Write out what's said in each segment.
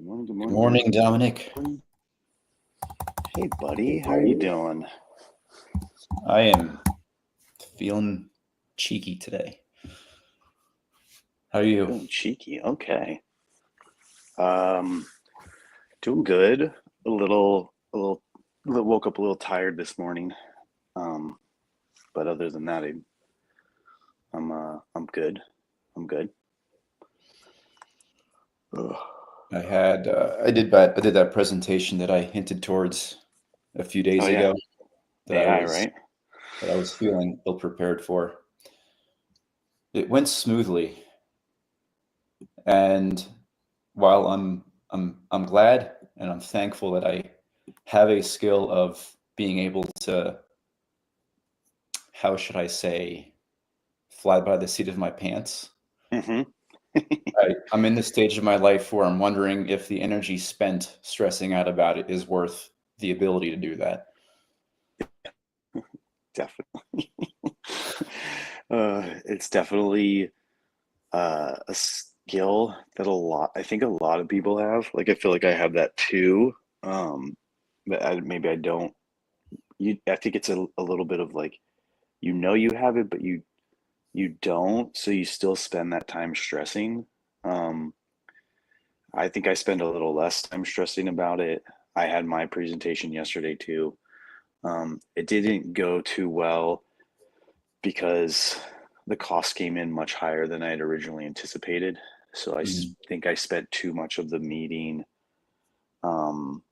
Good morning. Good Good morning. morning, Dominic. Hey, buddy. How are you doing? I am feeling cheeky today. How are you? Feeling cheeky. Okay. Doing good. Woke up a little tired this morning. But other than that, I'm good. I'm good. Ugh. I did that presentation that I hinted towards a few days Oh yeah, ago that AI, right? I was feeling ill prepared for. It went smoothly, and while I'm glad and I'm thankful that I have a skill of being able to, how should I say, fly by the seat of my pants. Mm-hmm. I'm in this stage of my life where I'm wondering if the energy spent stressing out about it is worth the ability to do that. Definitely. It's definitely a skill that I think a lot of people have. Like I feel like I have that too. But maybe I don't. I think it's a little bit of like you have it, but you don't, so you still spend that time stressing. Um, I think I spend a little less time stressing about it. I had my presentation yesterday too. It didn't go too well because the cost came in much higher than I had originally anticipated. So Mhm. think I spent too much of the meeting um,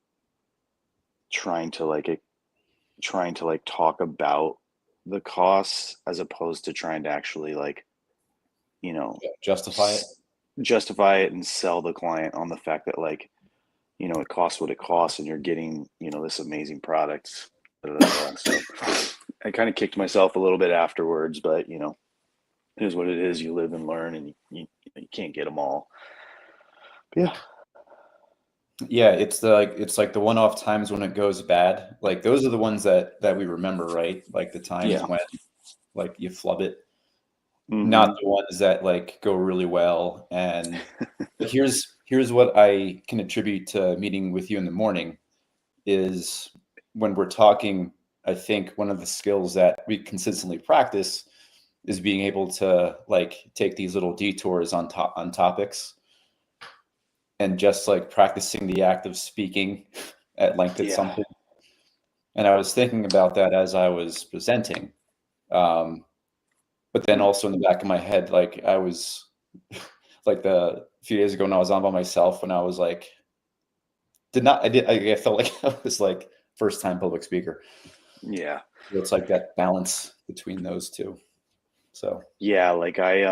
trying to talk about the costs as opposed to trying to actually you know Justify it. justify it and sell the client on the fact that it costs what it costs and you're getting this amazing product. So I kind of kicked myself a little bit afterwards, but it is what it is. You live and learn, and you can't get them all. But yeah. Yeah, it's like the one-off times when it goes bad. Like those are the ones that we remember, right? Like the times Yeah. when like you flub it, not Hmm. the ones that like go really well. And here's what I can attribute to meeting with you in the morning is when we're talking, I think one of the skills that we consistently practice is being able to like take these little detours on topics and just like practicing the act of speaking at length at Yeah. something. And I was thinking about that as I was presenting. But then Hmm. also in the back of my head, like I was like the few days ago when I was on by myself, when I was like, I felt like I was like first time public speaker. Yeah. So it's like that balance between those two. So Yeah. Like I,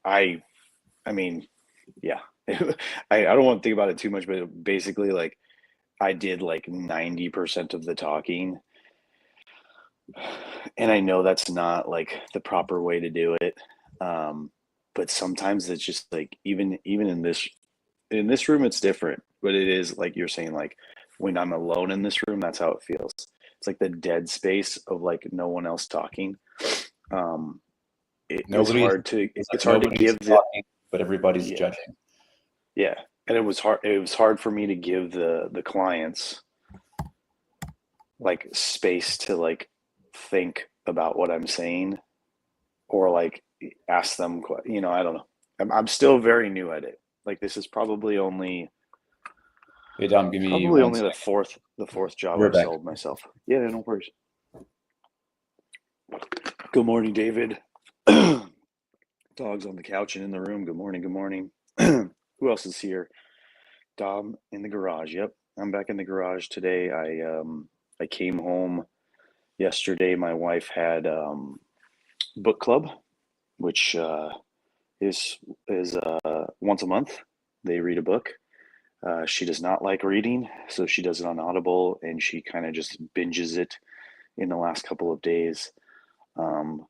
I mean, yeah. I don't want to think about it too much, but basically, like, I did like 90% of the talking. And I know that's not like the proper way to do it. Um, but sometimes it's just like even in this room it's different, but it is like you're saying, like when I'm alone in this room, that's how it feels. It's like the dead space of like no one else talking. Um, it is nobody's hard to it's it's like hard to nobody's give the talking, but everybody's yeah, judging. yeah. And it was hard for me to give the clients like space to like think about what I'm saying or like ask them, I don't know. I'm still very new at it. Like this is probably only Hey Dom, give me probably one only the second. fourth job We're I've back. sold myself. Yeah, no worries. Good morning, David. Dogs on the couch and in the room. Good morning. Good morning. Who else is here? Dom in the garage. Yep, I'm back in the garage today. I came home yesterday. My wife had book club, which is once a month. They read a book. She does not like reading, so she does it on Audible, and she kind of just binges it in the last couple of days. Um,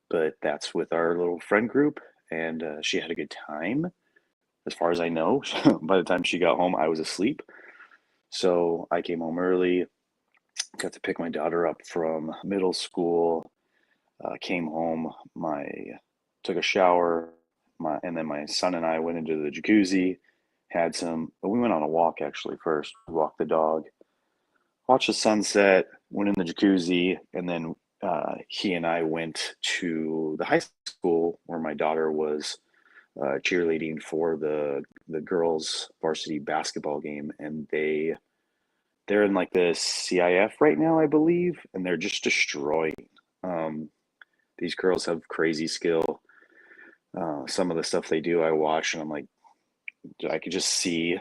but that's with our little friend group, and she had a good time. As far as I know, by the time she got home, I was asleep. So I came home early, got to pick my daughter up from middle school, came home, took a shower. and then my son and I went into the jacuzzi, we went on a walk actually first. We walked the dog, watched the sunset, went in the jacuzzi, and then he and I went to the high school where my daughter was cheerleading for the girls varsity basketball game, and they're in like the CIF right now, I believe, and they're just destroying. Um, these girls have crazy skill. Some of the stuff they do, I watch, and I'm like, I could just see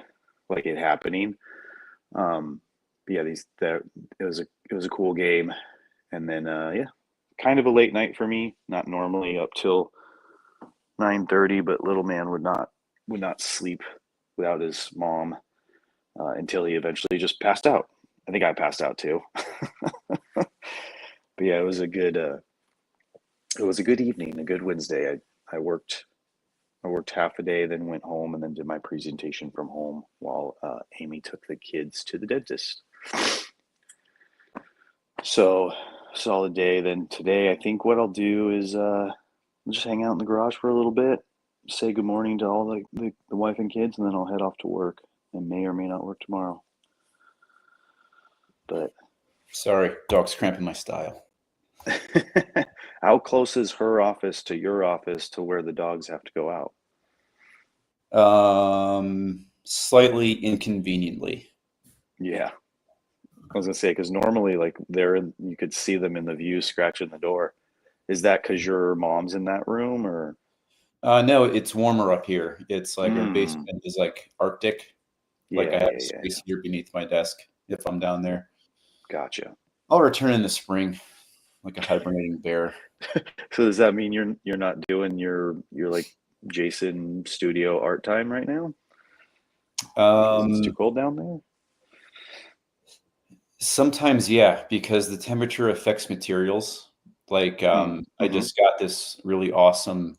like it happening. But yeah, it was a cool game, and then yeah, kind of a late night for me. Not normally up till 9:30, but little man would not sleep without his mom until he eventually just passed out. I think I passed out too. But yeah, it was a good evening, a good Wednesday. I worked half a day, then went home, and then did my presentation from home while Amy took the kids to the dentist. So solid day. Then today, I think what I'll do is just hang out in the garage for a little bit, say good morning to all the wife and kids, and then I'll head off to work and may or may not work tomorrow. But Sorry, dog's cramping my style. how close is her office to your office to where the dogs have to go out? Slightly inconveniently. Yeah, I was gonna say because normally like you could see them in the view scratching the door. Is that because your mom's in that room or? No, it's warmer up here. It's like our Mm, basement is like Arctic. Like I yeah, have yeah, yeah, yeah. space here beneath my desk if I'm down there. Gotcha. I'll return in the spring, like a hibernating bear. So does that mean you're not doing your like Jason studio art time right now because it's too Um, cold down there? Sometimes, yeah, because the temperature affects materials. Like, I Mm-hmm. just got this really awesome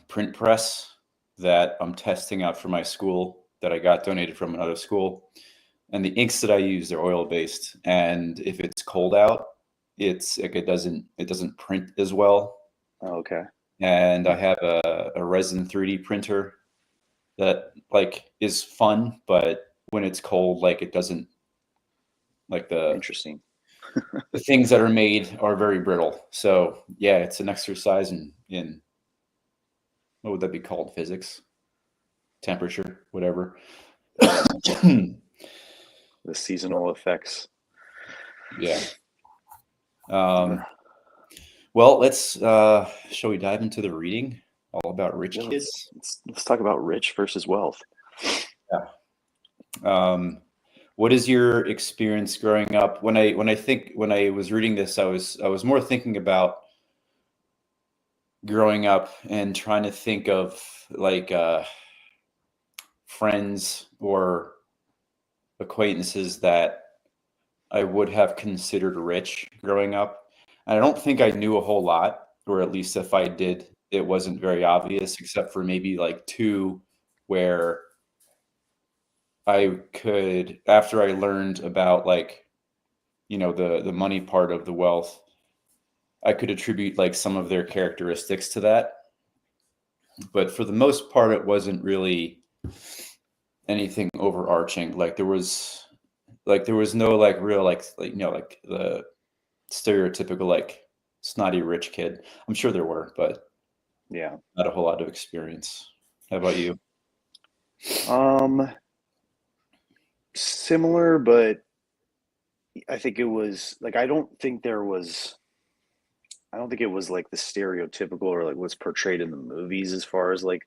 print press that I'm testing out for my school that I got donated from another school. And the inks that I use are oil based. And if it's cold out, it's like it doesn't print as well. Okay. And I have a resin 3D printer that like is fun, but when it's cold, like it doesn't like Interesting. the things that are made are very brittle. So yeah, it's an exercise in what would that be called? Physics, temperature, whatever. The seasonal effects. Yeah. Well, shall we dive into the reading all about rich Yeah, kids? let's talk about rich versus wealth. Yeah. What is your experience growing up? When I was reading this, I was more thinking about growing up and trying to think of like friends or acquaintances that I would have considered rich growing up. And I don't think I knew a whole lot, or at least if I did, it wasn't very obvious, except for maybe like two where I could, after I learned about like, the money part of the wealth, I could attribute like some of their characteristics to that. But for the most part, it wasn't really anything overarching. There was no like real like the stereotypical like snotty rich kid. I'm sure there were, but Yeah. not a whole lot of experience. How about you? Um, Similar, but I think it was like I don't think it was like the stereotypical or like what's portrayed in the movies as far as like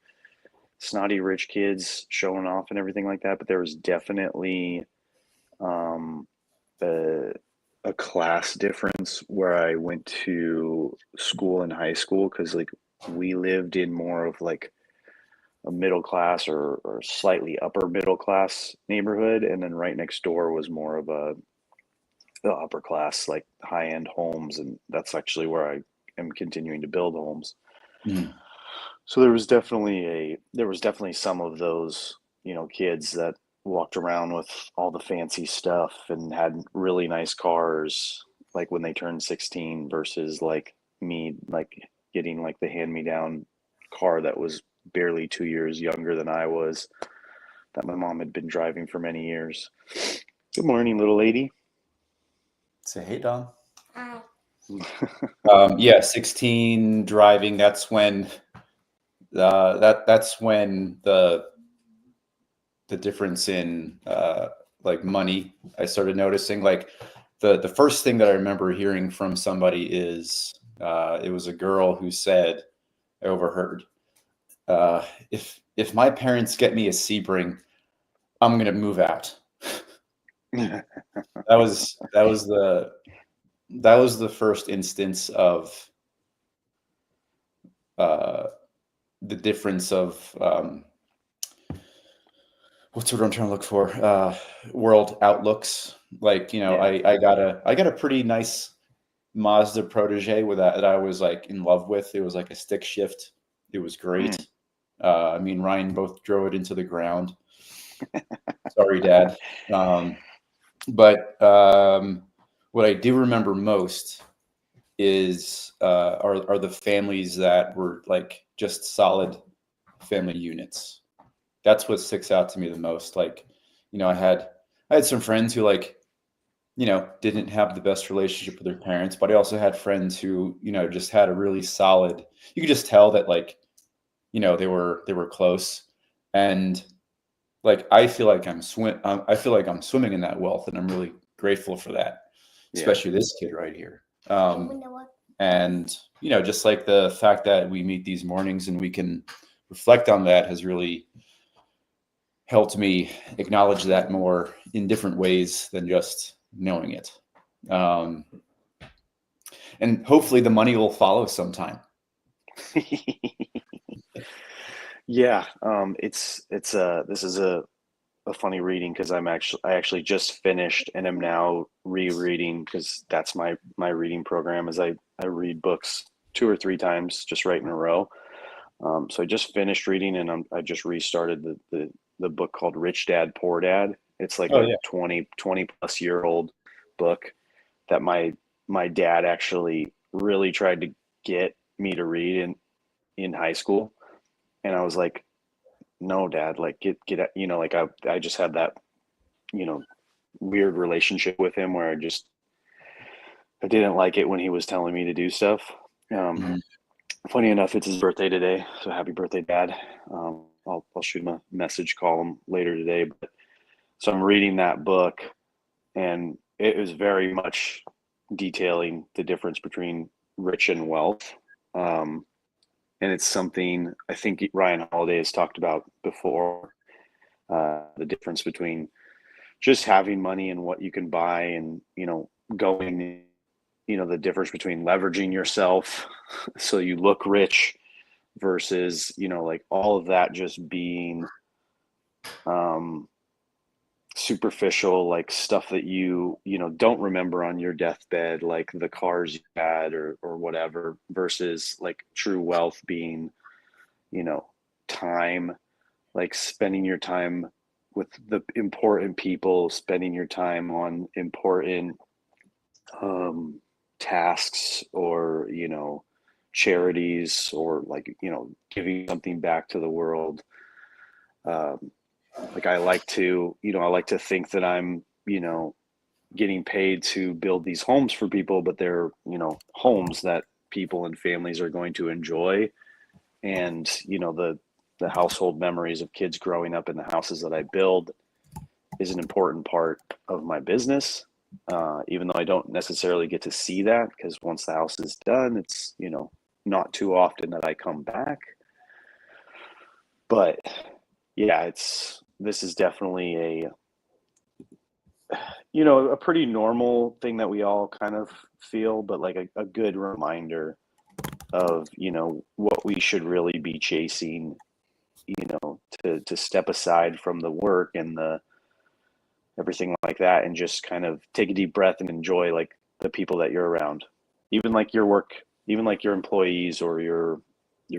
snotty rich kids showing off and everything like that. But there was definitely um, a, a class difference where I went to school in high school because like we lived in more of like a middle class or slightly upper middle class neighborhood, and then right next door was more of a the upper class like high end homes, and that's actually where I am continuing to build homes. Mm. So there was definitely some of those, kids that walked around with all the fancy stuff and had really nice cars like when they turned 16 versus like me like getting like the hand me down car that was barely 2 years younger than I was, that my mom had been driving for many years. Good morning, little lady. Say hey, Dom. Hi. Yeah, 16 driving. That's when that's when the difference in like money I started noticing. Like the first thing that I remember hearing from somebody is it was a girl who said, I overheard, if my parents get me a Sebring, I'm gonna move out. That was the first instance of the difference of what's what I'm trying to look for, world outlooks. Like, Yeah. I got a pretty nice Mazda Protege with that I was like in love with. It was like a stick shift. It was great. I mean, Ryan both drove it into the ground. Sorry, Dad. But what I do remember most is are the families that were like just solid family units. That's what sticks out to me the most. Like, I had some friends who, like, didn't have the best relationship with their parents, but I also had friends who, just had a really solid, you could just tell that, like, they were close. And like, I feel like I'm swimming in that wealth, and I'm really grateful for that, especially this kid right here. And, just like the fact that we meet these mornings and we can reflect on that has really helped me acknowledge that more in different ways than just knowing it. And hopefully the money will follow sometime. Yeah, this is a funny reading because I actually just finished and am now rereading, because that's my reading program, is I read books 2 or 3 times just right in a row. So I just finished reading, and I just restarted the book called Rich Dad Poor Dad. It's like a 20 plus year old book that my dad actually really tried to get me to read in high school. And I was like, no, Dad, like get, like I just had that, weird relationship with him where I didn't like it when he was telling me to do stuff. Funny enough, it's his birthday today, so happy birthday, Dad. I'll shoot him a message, call him later today. But so I'm reading that book, and it was very much detailing the difference between rich and wealth. And it's something I think Ryan Holiday has talked about before, the difference between just having money and what you can buy, and, going, the difference between leveraging yourself so you look rich versus, like all of that just being superficial, like stuff that you don't remember on your deathbed, like the cars you had or whatever, versus like true wealth being, time, like spending your time with the important people, spending your time on important tasks, or charities, or like giving something back to the world. Like I like to think that I'm getting paid to build these homes for people, but they're homes that people and families are going to enjoy. And the household memories of kids growing up in the houses that I build is an important part of my business, even though I don't necessarily get to see that, because once the house is done, it's not too often that I come back. But yeah, this is definitely a pretty normal thing that we all kind of feel, but like a good reminder of what we should really be chasing, to step aside from the work and the everything like that, and just kind of take a deep breath and enjoy like the people that you're around, even like your work, even like your employees or your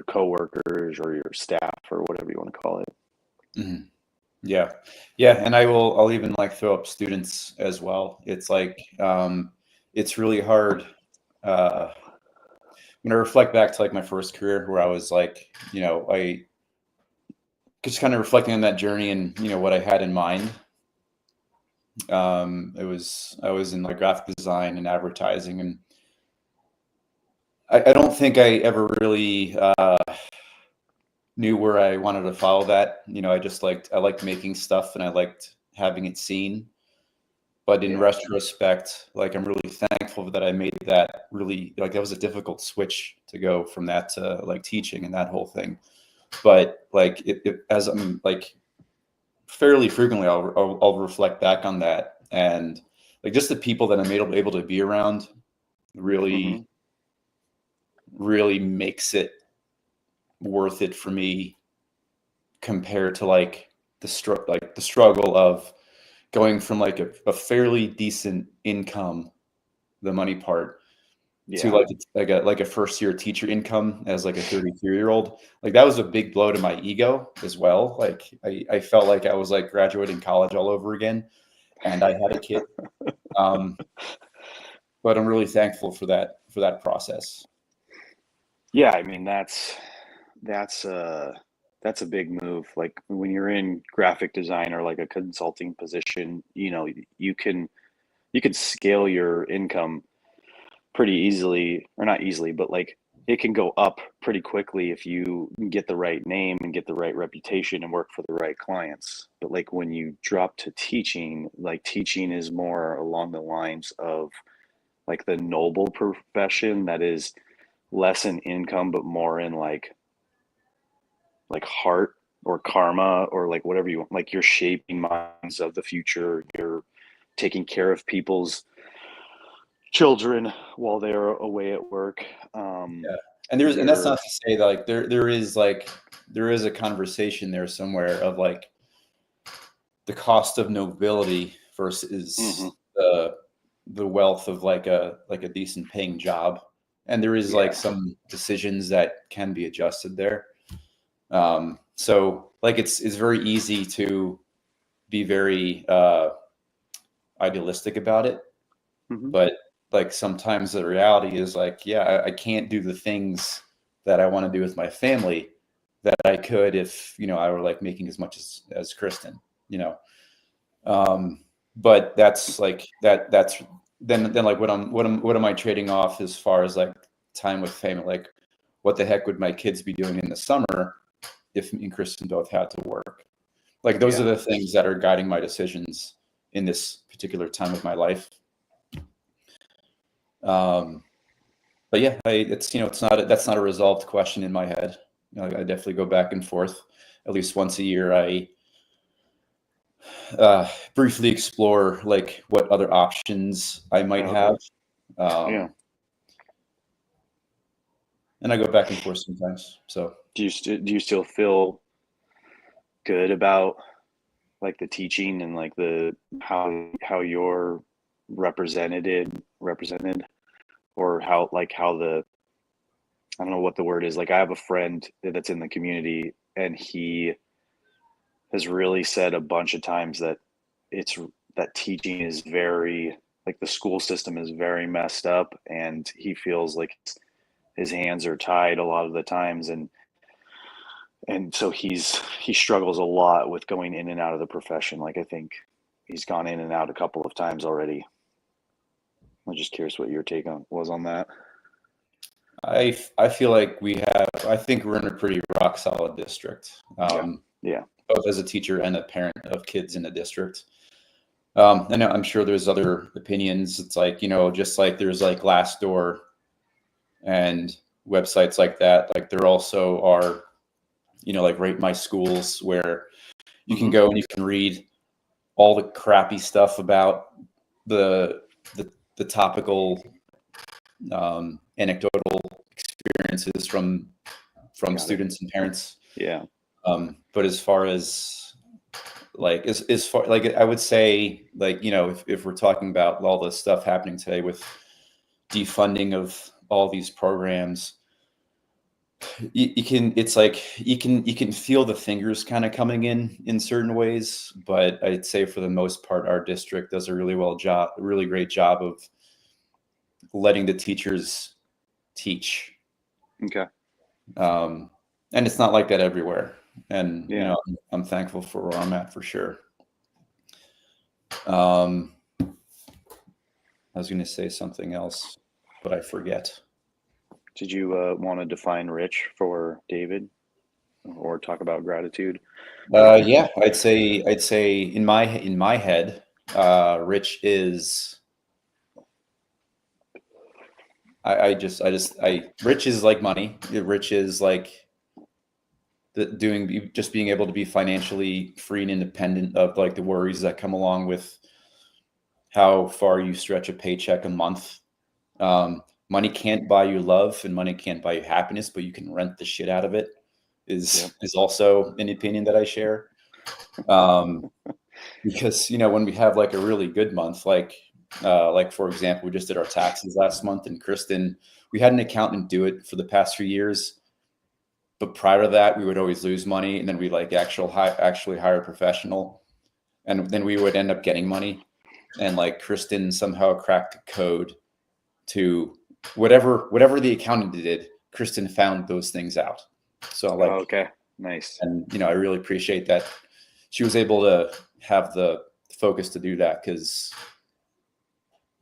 coworkers or your staff or whatever you want to call it. Mm-hmm. Yeah. And I'll even like throw up students as well. It's like, it's really hard. when I reflect back to like my first career where I was like, I just kind of reflecting on that journey and, what I had in mind. I was in like graphic design and advertising, and I don't think I ever really knew where I wanted to follow that. I liked making stuff and I liked having it seen. But in Yeah. retrospect, like I'm really thankful that I made that really, like that was a difficult switch to go from that to like teaching and that whole thing. But like as I'm like fairly frequently, I'll reflect back on that, and like just the people that I'm able to be around Hmm. really really makes it worth it for me compared to like the struggle of going from like a fairly decent income, the money part, to Yeah. like a first year teacher income as like a 33-year-old. Like that was a big blow to my ego as well. Like I felt like I was like graduating college all over again, and I had a kid. Um, but I'm really thankful for that process. Yeah, I mean that's uh that's a big move. Like when you're in graphic design or like a consulting position, you can scale your income pretty easily, or not easily, but like it can go up pretty quickly if you get the right name and get the right reputation and work for the right clients. But like when you drop to teaching, like teaching is more along the lines of like the noble profession that is less in income but more in like heart or karma or like whatever you want. Like you're shaping minds of the future, you're taking care of people's children while they're away at work. Yeah. And that's not You're to say that like there is a conversation there somewhere of like the cost of nobility versus Mhm. the wealth of like a decent paying job. And there is like Yeah. some decisions that can be adjusted there. So like it's very easy to be very idealistic about it, Mhm. but like sometimes the reality is like, yeah, I can't do the things that I want to do with my family that I could if I were like making as much as Kristen, you know. But that's like that's then like what am I trading off as far as like time with family? Like what the heck would my kids be doing in the summer if me and Kristen both had to work? Like those are Yeah. the things that are guiding my decisions in this particular time of my life. Um, but yeah, it's not that's not a resolved question in my head. I definitely go back and forth. At least once a year, I briefly explore like what other options I might Okay. have, Yeah. um, and I go back and forth sometimes. So Do you still feel good about like the teaching and like the how you're represented or how like how the I don't know what the word is. Like I have a friend that's in the community and he has really said a bunch of times that it's that teaching is very like the school system is very messed up and he feels like his hands are tied a lot of the times and so he struggles a lot with going in and out of the profession. Like I think he's gone in and out a couple of times already. I'm just curious what your take on was on that. I feel like I think we're in a pretty rock solid district, Yeah. Yeah. both as a teacher and a parent of kids in the district. I know I'm sure there's other opinions. It's like, just like there's like Glassdoor and websites like that. Like there also are, like Rate My Schools where you can Hmm. go and you can read all the crappy stuff about the the topical anecdotal experiences from Got it. students and parents. Yeah. But as far as like as far like I would say like if we're talking about all the stuff happening today with defunding of all these programs, you can it's like you can feel the fingers kind of coming in certain ways, but I'd say for the most part our district does a really great job of letting the teachers teach. Okay. And it's not like that everywhere. And, Yeah. I'm thankful for where I'm at for sure. I was going to say something else, but I forget. Did you want to define rich for David or talk about gratitude? Yeah, I'd say in my head, rich is, rich is like money. Rich is like just being able to be financially free and independent of like the worries that come along with how far you stretch a paycheck a month. Money can't buy you love and money can't buy you happiness, but you can rent the shit out of it is also an opinion that I share. Because, when we have like a really good month, like for example, we just did our taxes last month, and Kristen, we had an accountant do it for the past few years. But prior to that, we would always lose money, and then we like actually hire a professional, and then we would end up getting money. And like Kristen somehow cracked the code to whatever the accountant did. Kristen found those things out. So like, Okay, nice. and I really appreciate that she was able to have the focus to do that, because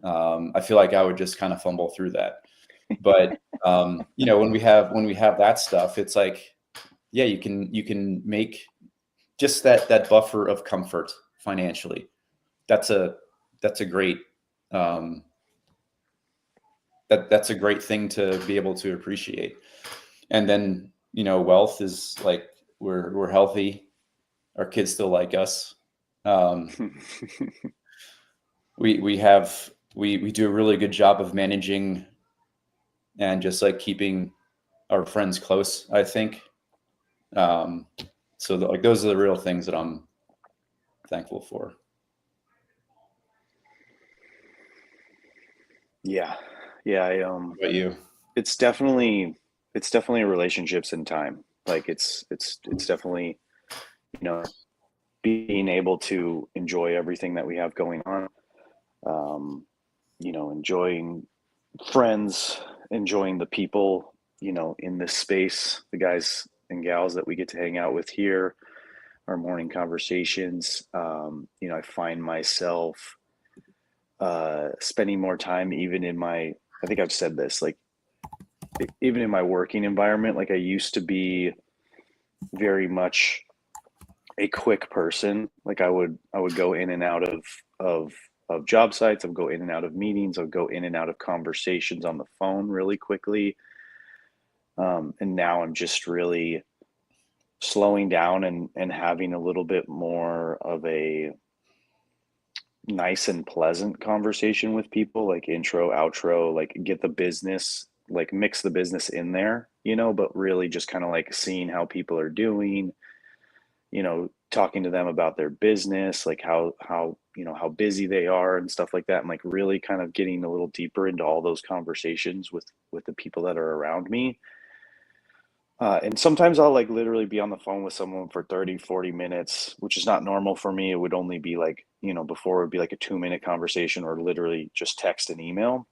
I feel like I would just kind of fumble through that. But when we have that stuff, it's like, yeah, you can make just that buffer of comfort financially. That's a great that's a great thing to be able to appreciate. And then wealth is like, we're healthy, our kids still like us. We do a really good job of managing and just like keeping our friends close, I think. So like those are the real things that I'm thankful for. Yeah. I What about you? it's definitely relationships and time. Like it's definitely, you know, being able to enjoy everything that we have going on. Enjoying friends, enjoying the people, in this space, the guys and gals that we get to hang out with here, our morning conversations. I find myself spending more time even in my, I think I've said this, like even in my working environment. Like I used to be very much a quick person. Like I would go in and out of job sites. I would go in and out of meetings. I would go in and out of conversations on the phone really quickly. And now I'm just really slowing down and having a little bit more of a nice and pleasant conversation with people, like intro, outro, like get the business, like mix the business in there, but really just kind of like seeing how people are doing, talking to them about their business, like how busy they are and stuff like that. And like really kind of getting a little deeper into all those conversations with the people that are around me. And sometimes I'll like literally be on the phone with someone for 30, 40 minutes, which is not normal for me. It would only be like, before it would be like a 2-minute conversation or literally just text and email.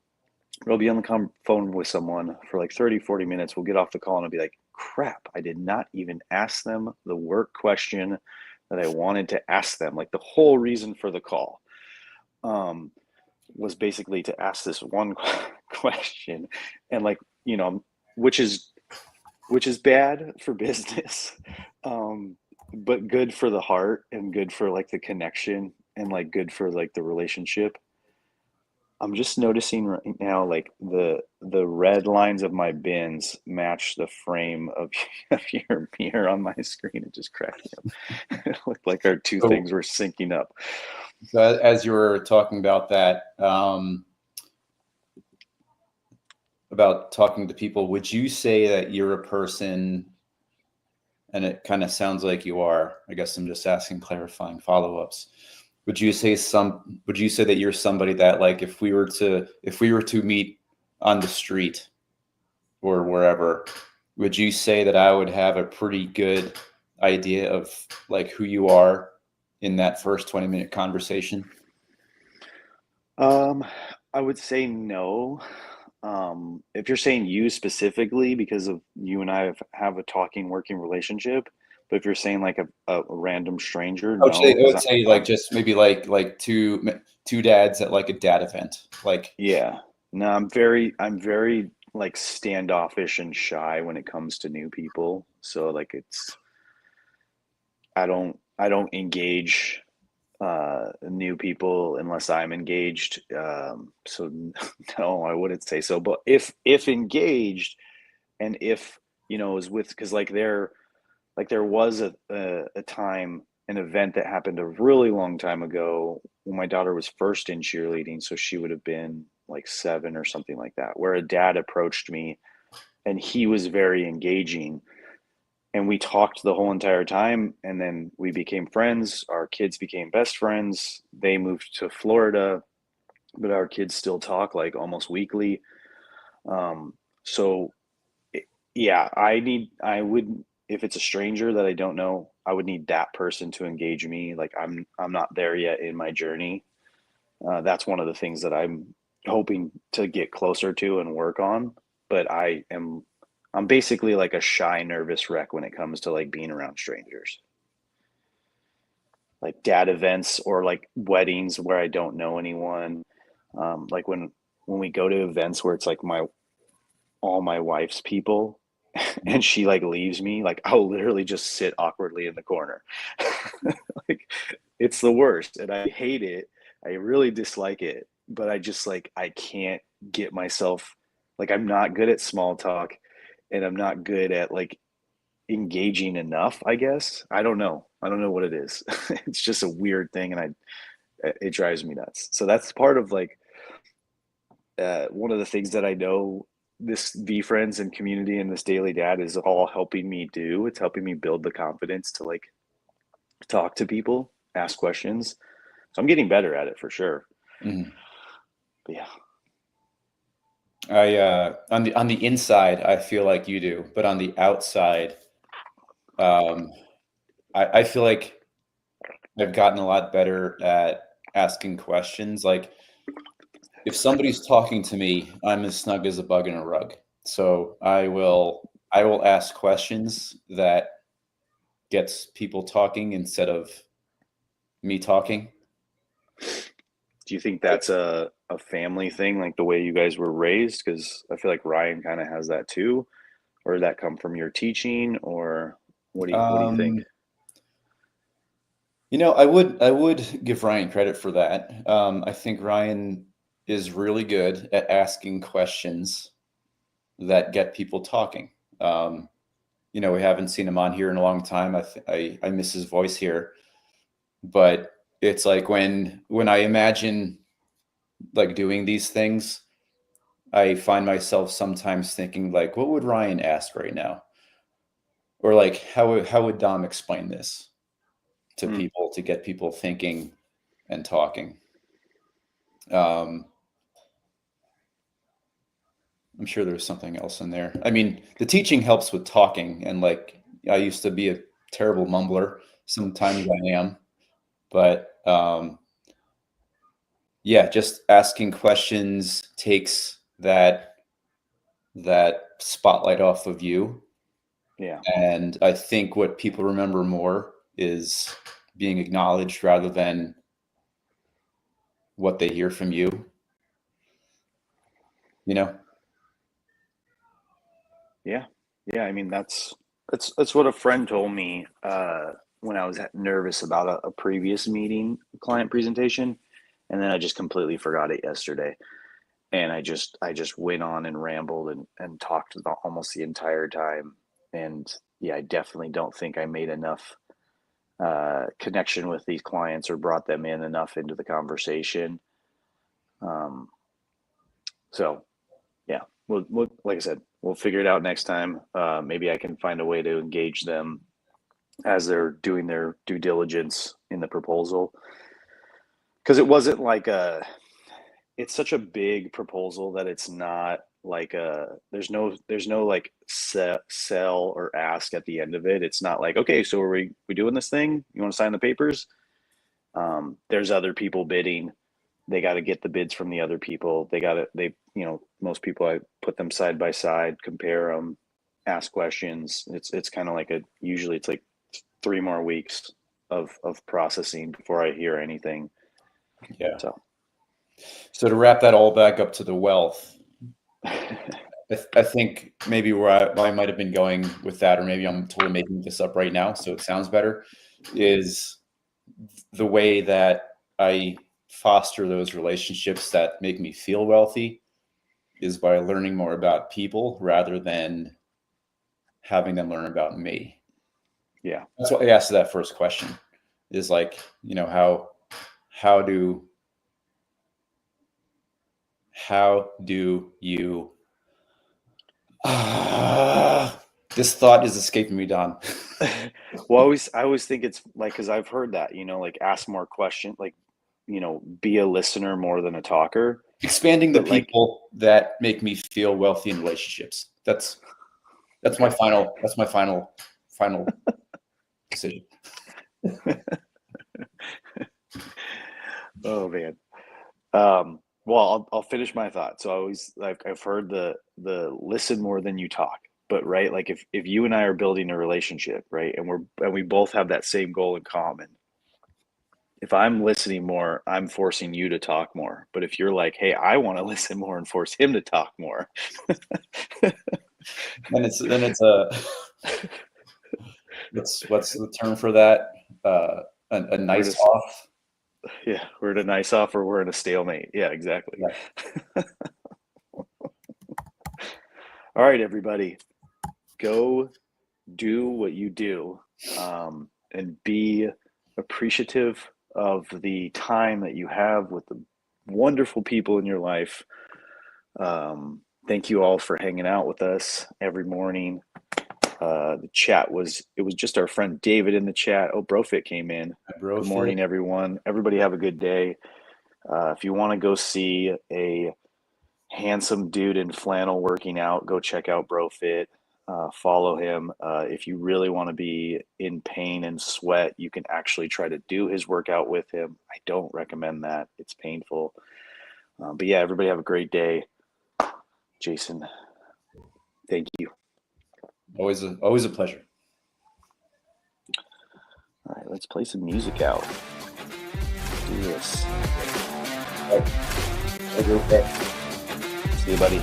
But I'll be on the phone with someone for like 30, 40 minutes. We'll get off the call and I'll be like, crap, I did not even ask them the work question that I wanted to ask them. Like the whole reason for the call was basically to ask this one question. And like, which is bad for business, but good for the heart and good for like the connection and like good for like the relationship. I'm just noticing right now, like the red lines of my bins match the frame of, of your mirror on my screen. It just cracked me up. It looked like our two So, things were syncing up. as you were talking about that, about talking to people, would you say that you're a person, and it kind of sounds like you are, I guess I'm just asking clarifying follow-ups. Would you say that you're somebody that, like, if we were to meet on the street or wherever, would you say that I would have a pretty good idea of like who you are in that first 20-minute conversation? I would say no. if you're saying you specifically because of you and I have a talking working relationship, but if you're saying like a random stranger, no, I because would say like just maybe like two dads at like a dad event. Like, yeah, no, I'm very like standoffish and shy when it comes to new people. So like I don't engage new people unless I'm engaged. So no, I wouldn't say so. But if engaged, and if is with because like there was a time, an event that happened a really long time ago when my daughter was first in cheerleading, so she would have been like 7 or something like that, where a dad approached me and he was very engaging, and we talked the whole entire time, and then we became friends. Our kids became best friends. They moved to Florida, but our kids still talk like almost weekly. So yeah, I would, if it's a stranger that I don't know, I would need that person to engage me. Like I'm not there yet in my journey. That's one of the things that I'm hoping to get closer to and work on. But I'm basically like a shy, nervous wreck when it comes to like being around strangers, like dad events or like weddings where I don't know anyone. Like when we go to events where it's like my all my wife's people and she like leaves me, like I'll literally just sit awkwardly in the corner. Like it's the worst and I hate it. I really dislike it, but I just like I can't get myself, like I'm not good at small talk and I'm not good at like engaging enough, I guess. I don't know. I don't know what it is. It's just a weird thing and it drives me nuts. So that's part of like one of the things that I know this VeeFriends and community and this Daily Dad is all helping me do. It's helping me build the confidence to like talk to people, ask questions. So I'm getting better at it for sure. mhm. But yeah, I on the inside, I feel like you do, but on the outside, um, I feel like I've gotten a lot better at asking questions. Like, if somebody's talking to me, I'm as snug as a bug in a rug. So I will ask questions that gets people talking instead of me talking. do you think that's a family thing, like the way you guys were raised? Because I feel like Ryan kind of has that too. Or did that come from your teaching, or what do you think? Um, I would give Ryan credit for that. I think Ryan is really good at asking questions that get people talking. Um, we haven't seen him on here in a long time. I miss his voice here, but it's like when I imagine like doing these things, I find myself sometimes thinking like, what would Ryan ask right now? Or like, how would Dom explain this to Hmm. people to get people thinking and talking? Um, I'm sure there's something else in there. I mean, the teaching helps with talking, and like I used to be a terrible mumbler. Sometimes I am, but yeah, just asking questions takes that spotlight off of you. Yeah. And I think what people remember more is being acknowledged rather than what they hear from you, you know? Yeah. Yeah. I mean, that's what a friend told me when I was nervous about a previous meeting, client presentation, and then I just completely forgot it yesterday. And I just went on and rambled and talked almost the entire time. And yeah, I definitely don't think I made enough connection with these clients or brought them in enough into the conversation. Um, so yeah, we'll like I said, we'll figure it out next time. Maybe I can find a way to engage them as they're doing their due diligence in the proposal, because it wasn't like a. It's such a big proposal that it's not like a. There's no like sell or ask at the end of it. It's not like, okay, so are we doing this thing? You want to sign the papers? There's other people bidding. they got to get the bids from the other people. Most people, I put them side by side, compare them, ask questions. It's kind of like usually it's like 3 more weeks of processing before I hear anything. Yeah. So to wrap that all back up to the wealth, I think maybe where I might have been going with that, or maybe I'm totally making this up right now, so it sounds better, is the way that I foster those relationships that make me feel wealthy is by learning more about people rather than having them learn about me. Yeah. That's what I asked that first question, is like, how do you this thought is escaping me, Don. Well, I always think it's like, because I've heard that, like ask more questions, like, be a listener more than a talker. Expanding the But, like, people that make me feel wealthy in relationships. That's my final decision. Oh man. Well, I'll finish my thought. So I always, like, I've heard the listen more than you talk, but right, like if you and I are building a relationship, right, and we both have that same goal in common. If I'm listening more, I'm forcing you to talk more. But if you're like, hey, I want to listen more and force him to talk more, then it's a what's the term for that? A nice off. Yeah, we're in a nice off, or we're in a stalemate. Yeah, exactly. Yeah. All right, everybody, go do what you do, and be appreciative of the time that you have with the wonderful people in your life. Thank you all for hanging out with us every morning. The chat was just our friend David in the chat. Oh, Brofit came in. Good morning, everyone. Everybody have a good day. If you want to go see a handsome dude in flannel working out, go check out Brofit. Follow him. If you really want to be in pain and sweat, you can actually try to do his workout with him. I don't recommend that. It's painful. But yeah, everybody have a great day. Jason, thank you. Always a pleasure. All right, let's play some music out. Let's do this. Okay. See you, buddy.